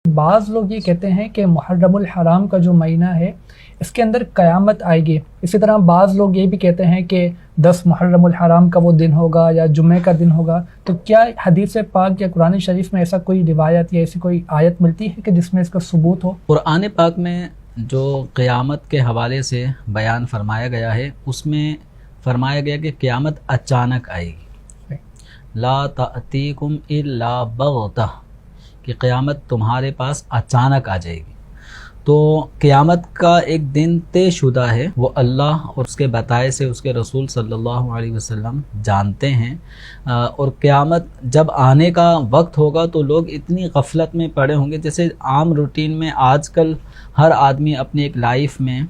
بعض لوگ یہ کہتے ہیں کہ محرم الحرام کا جو مہینہ ہے اس کے اندر قیامت آئے گی. اسی طرح بعض لوگ یہ بھی کہتے ہیں کہ 10 محرم الحرام کا وہ دن ہوگا یا جمعے کا دن ہوگا. تو کیا حدیث پاک یا قرآن شریف میں ایسا کوئی روایت یا ایسی کوئی آیت ملتی ہے کہ جس میں اس کا ثبوت ہو؟ قرآن پاک میں جو قیامت کے حوالے سے بیان فرمایا گیا ہے اس میں فرمایا گیا کہ قیامت اچانک آئے گی. لا تأتیکم الا بغتہ، کہ قیامت تمہارے پاس اچانک آ جائے گی. تو قیامت کا ایک دن طے شدہ ہے، وہ اللہ اور اس کے بتائے سے اس کے رسول صلی اللہ علیہ وسلم جانتے ہیں. اور قیامت جب آنے کا وقت ہوگا تو لوگ اتنی غفلت میں پڑے ہوں گے، جیسے عام روٹین میں آج کل ہر آدمی اپنی ایک لائف میں،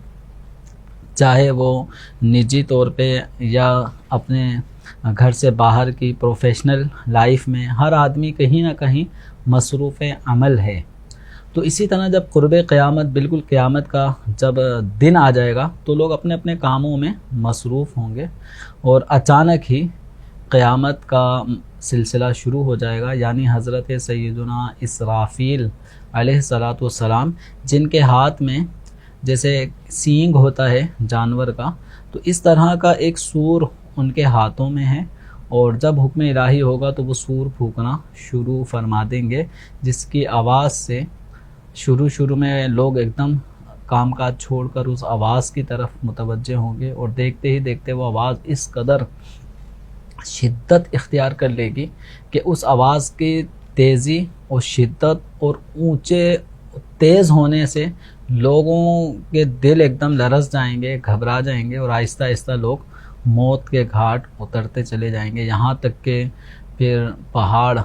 چاہے وہ نجی طور پہ یا اپنے گھر سے باہر کی پروفیشنل لائف میں، ہر آدمی کہیں نہ کہیں مصروف عمل ہے. تو اسی طرح جب قرب قیامت، بالکل قیامت کا جب دن آ جائے گا تو لوگ اپنے اپنے کاموں میں مصروف ہوں گے اور اچانک ہی قیامت کا سلسلہ شروع ہو جائے گا. یعنی حضرت سیدنا اسرافیل علیہ الصلاۃ والسلام، جن کے ہاتھ میں جیسے سینگ ہوتا ہے جانور کا، تو اس طرح کا ایک سور ان کے ہاتھوں میں ہے، اور جب حکم الہی ہوگا تو وہ سور پھونکنا شروع فرما دیں گے، جس کی آواز سے شروع میں لوگ ایک دم کام کاج چھوڑ کر اس آواز کی طرف متوجہ ہوں گے، اور دیکھتے ہی دیکھتے وہ آواز اس قدر شدت اختیار کر لے گی کہ اس آواز کی تیزی اور شدت اور اونچے تیز ہونے سے لوگوں کے دل ایک دم لرز جائیں گے، گھبرا جائیں گے، اور آہستہ آہستہ لوگ موت کے گھاٹ اترتے چلے جائیں گے. یہاں تک کہ پھر پہاڑ،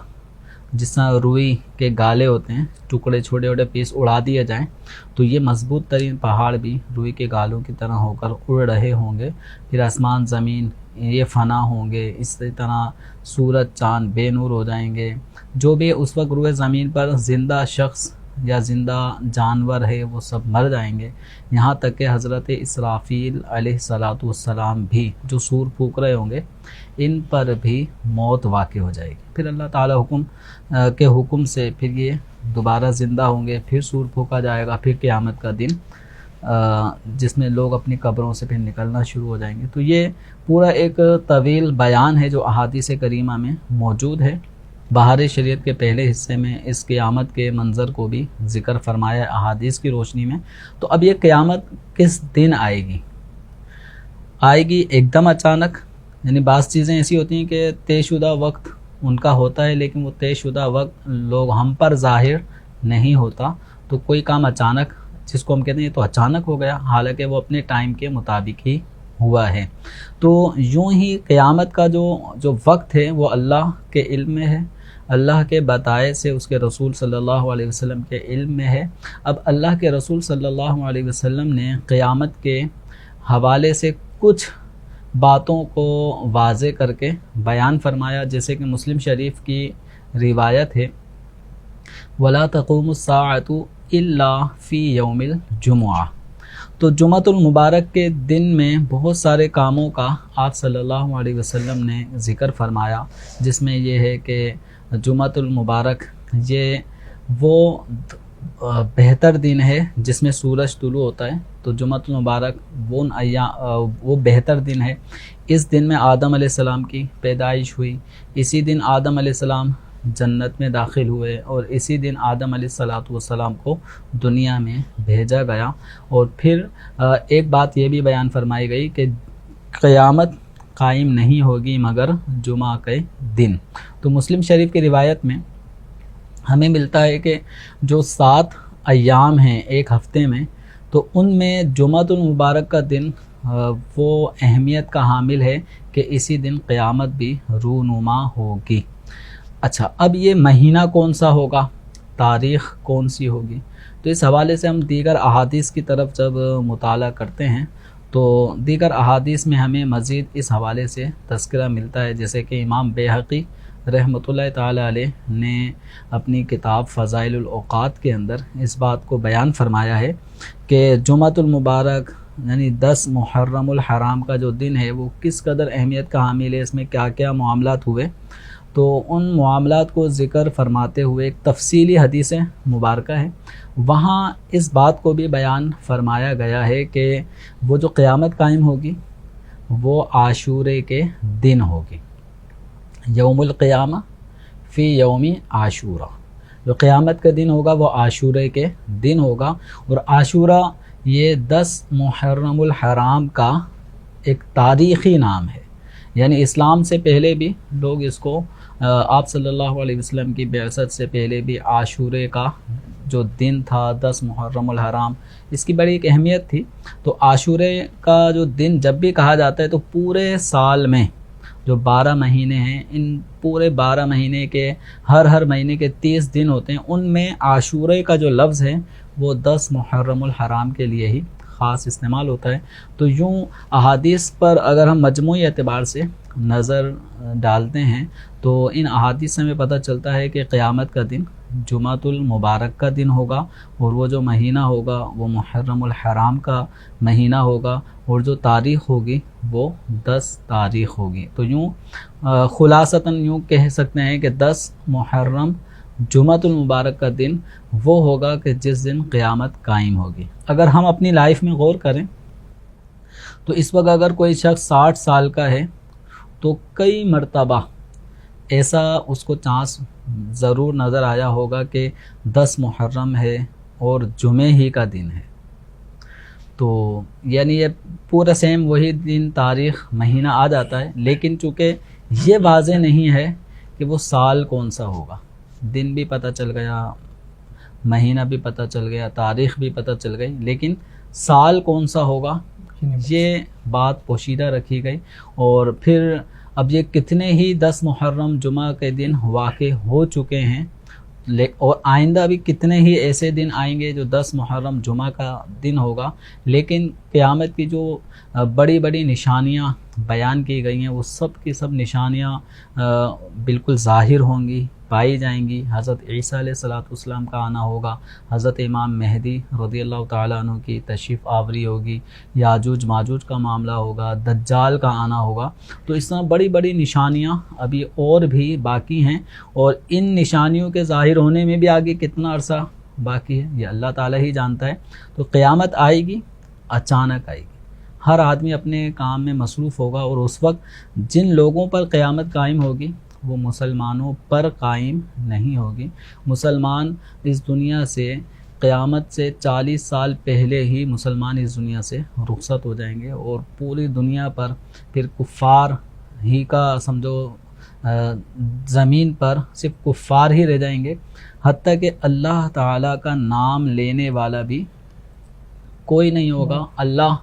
جس طرح روئی کے گالے ہوتے ہیں، ٹکڑے چھوٹے چھوٹے پیس اڑا دیے جائیں تو یہ مضبوط ترین پہاڑ بھی روئی کے گالوں کی طرح ہو کر اڑ رہے ہوں گے. پھر آسمان زمین یہ فنا ہوں گے، اسی طرح سورج چاند بے نور ہو جائیں گے. جو بھی اس وقت روئے زمین پر زندہ شخص یا زندہ جانور ہے وہ سب مر جائیں گے. یہاں تک کہ حضرت اسرافیل علیہ الصلاۃ والسلام بھی جو سور پھونک رہے ہوں گے، ان پر بھی موت واقع ہو جائے گی. پھر اللہ تعالیٰ کے حکم سے پھر یہ دوبارہ زندہ ہوں گے، پھر سور پھونکا جائے گا. پھر قیامت کا دن جس میں لوگ اپنی قبروں سے پھر نکلنا شروع ہو جائیں گے. تو یہ پورا ایک طویل بیان ہے جو احادیث کریمہ میں موجود ہے. بہار شریعت کے پہلے حصے میں اس قیامت کے منظر کو بھی ذکر فرمایا احادیث کی روشنی میں. تو اب یہ قیامت کس دن آئے گی؟ آئے گی ایک دم اچانک. یعنی بعض چیزیں ایسی ہوتی ہیں کہ طے شدہ وقت ان کا ہوتا ہے، لیکن وہ طے شدہ وقت لوگ ہم پر ظاہر نہیں ہوتا. تو کوئی کام اچانک، جس کو ہم کہتے ہیں یہ تو اچانک ہو گیا، حالانکہ وہ اپنے ٹائم کے مطابق ہی ہوا ہے. تو یوں ہی قیامت کا جو وقت ہے وہ اللہ کے علم میں ہے، اللہ کے بتائے سے اس کے رسول صلی اللہ علیہ وسلم کے علم میں ہے. اب اللہ کے رسول صلی اللہ علیہ وسلم نے قیامت کے حوالے سے کچھ باتوں کو واضح کر کے بیان فرمایا، جیسے کہ مسلم شریف کی روایت ہے، وَلَا تَقُومُ السَّاعَةُ إِلَّا فِي يَوْمِ الْجُمُعَةِ. تو جمعۃ المبارک کے دن میں بہت سارے کاموں کا آپ صلی اللہ علیہ وسلم نے ذکر فرمایا، جس میں یہ ہے کہ جمعۃ المبارک یہ وہ بہتر دن ہے جس میں سورج طلوع ہوتا ہے. تو جمعۃ المبارک وہ بہتر دن ہے. اس دن میں آدم علیہ السلام کی پیدائش ہوئی، اسی دن آدم علیہ السلام جنت میں داخل ہوئے، اور اسی دن آدم علیہ الصلاۃ والسلام کو دنیا میں بھیجا گیا. اور پھر ایک بات یہ بھی بیان فرمائی گئی کہ قیامت قائم نہیں ہوگی مگر جمعہ کے دن. تو مسلم شریف کی روایت میں ہمیں ملتا ہے کہ جو 7 ایام ہیں ایک ہفتے میں، تو ان میں جمعۃ المبارک کا دن وہ اہمیت کا حامل ہے کہ اسی دن قیامت بھی رونما ہوگی. اچھا، اب یہ مہینہ کون سا ہوگا، تاریخ کون سی ہوگی؟ تو اس حوالے سے ہم دیگر احادیث کی طرف جب مطالعہ کرتے ہیں تو دیگر احادیث میں ہمیں مزید اس حوالے سے تذکرہ ملتا ہے. جیسے کہ امام بیہقی رحمۃ اللہ تعالی علیہ نے اپنی کتاب فضائل الاوقات کے اندر اس بات کو بیان فرمایا ہے کہ جمعۃ المبارک یعنی 10 محرم الحرام کا جو دن ہے وہ کس قدر اہمیت کا حامل ہے، اس میں کیا کیا معاملات ہوئے. تو ان معاملات کو ذکر فرماتے ہوئے ایک تفصیلی حدیث مبارکہ ہے، وہاں اس بات کو بھی بیان فرمایا گیا ہے کہ وہ جو قیامت قائم ہوگی وہ عاشورے کے دن ہوگی، یوم القیامہ فی یوم عاشورہ، جو قیامت کا دن ہوگا وہ عاشورے کے دن ہوگا۔ اور عاشورہ یہ 10 محرم الحرام کا ایک تاریخی نام ہے، یعنی اسلام سے پہلے بھی لوگ اس کو آپ صلی اللہ علیہ وسلم کی بعثت سے پہلے بھی عاشورے کا جو دن تھا 10 محرم الحرام، اس کی بڑی ایک اہمیت تھی۔ تو عاشورے کا جو دن جب بھی کہا جاتا ہے تو پورے سال میں جو 12 مہینے ہیں، ان پورے 12 مہینے کے ہر مہینے کے 30 دن ہوتے ہیں، ان میں عاشورے کا جو لفظ ہے وہ 10 محرم الحرام کے لیے ہی خاص استعمال ہوتا ہے۔ تو یوں احادیث پر اگر ہم مجموعی اعتبار سے نظر ڈالتے ہیں تو ان احادیث سے ہمیں پتہ چلتا ہے کہ قیامت کا دن جمعۃ المبارک کا دن ہوگا، اور وہ جو مہینہ ہوگا وہ محرم الحرام کا مہینہ ہوگا، اور جو تاریخ ہوگی وہ 10 تاریخ ہوگی۔ تو یوں خلاصتاً یوں کہہ سکتے ہیں کہ 10 محرم جمعۃ المبارک کا دن وہ ہوگا کہ جس دن قیامت قائم ہوگی۔ اگر ہم اپنی لائف میں غور کریں تو اس وقت اگر کوئی شخص 60 سال کا ہے تو کئی مرتبہ ایسا اس کو چانس ضرور نظر آیا ہوگا کہ 10 محرم ہے اور جمعے ہی کا دن ہے، تو یعنی یہ پورا سیم وہی دن تاریخ مہینہ آ جاتا ہے، لیکن چونکہ یہ واضح نہیں ہے کہ وہ سال کون سا ہوگا، دن بھی پتہ چل گیا، مہینہ بھی پتہ چل گیا، تاریخ بھی پتہ چل گئی، لیکن سال کون سا ہوگا یہ بات پوشیدہ رکھی گئی۔ اور پھر اب یہ کتنے ہی 10 محرم جمعہ کے دن واقع ہو چکے ہیں، اور آئندہ بھی کتنے ہی ایسے دن آئیں گے جو 10 محرم جمعہ کا دن ہوگا، لیکن قیامت کی جو بڑی بڑی نشانیاں بیان کی گئی ہیں وہ سب کی سب نشانیاں بالکل ظاہر ہوں گی، پائی جائیں گی۔ حضرت عیسیٰ علیہ السلام کا آنا ہوگا، حضرت امام مہدی رضی اللہ تعالیٰ عنہ کی تشریف آوری ہوگی، یاجوج ماجوج کا معاملہ ہوگا، دجال کا آنا ہوگا۔ تو اس طرح بڑی بڑی نشانیاں ابھی اور بھی باقی ہیں، اور ان نشانیوں کے ظاہر ہونے میں بھی آگے کتنا عرصہ باقی ہے یہ اللہ تعالیٰ ہی جانتا ہے۔ تو قیامت آئے گی، اچانک آئے گی، ہر آدمی اپنے کام میں مصروف ہوگا، اور اس وقت جن لوگوں پر قیامت قائم ہوگی وہ مسلمانوں پر قائم نہیں ہوگی۔ مسلمان اس دنیا سے قیامت سے 40 سال پہلے ہی مسلمان اس دنیا سے رخصت ہو جائیں گے، اور پوری دنیا پر پھر کفار ہی کا سمجھو زمین پر صرف کفار ہی رہ جائیں گے، حتیٰ کہ اللہ تعالیٰ کا نام لینے والا بھی کوئی نہیں ہوگا۔ اللہ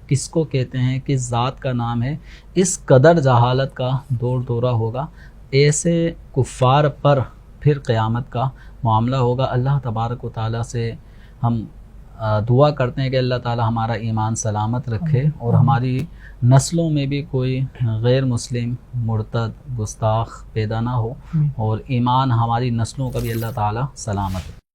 کس کو کہتے ہیں، کس ذات کا نام ہے، اس قدر جہالت کا دور دورہ ہوگا۔ ایسے کفار پر پھر قیامت کا معاملہ ہوگا۔ اللہ تبارک و تعالیٰ سے ہم دعا کرتے ہیں کہ اللہ تعالیٰ ہمارا ایمان سلامت رکھے، اور ہماری نسلوں میں بھی کوئی غیر مسلم مرتد گستاخ پیدا نہ ہو، اور ایمان ہماری نسلوں کا بھی اللہ تعالیٰ سلامت رکھے۔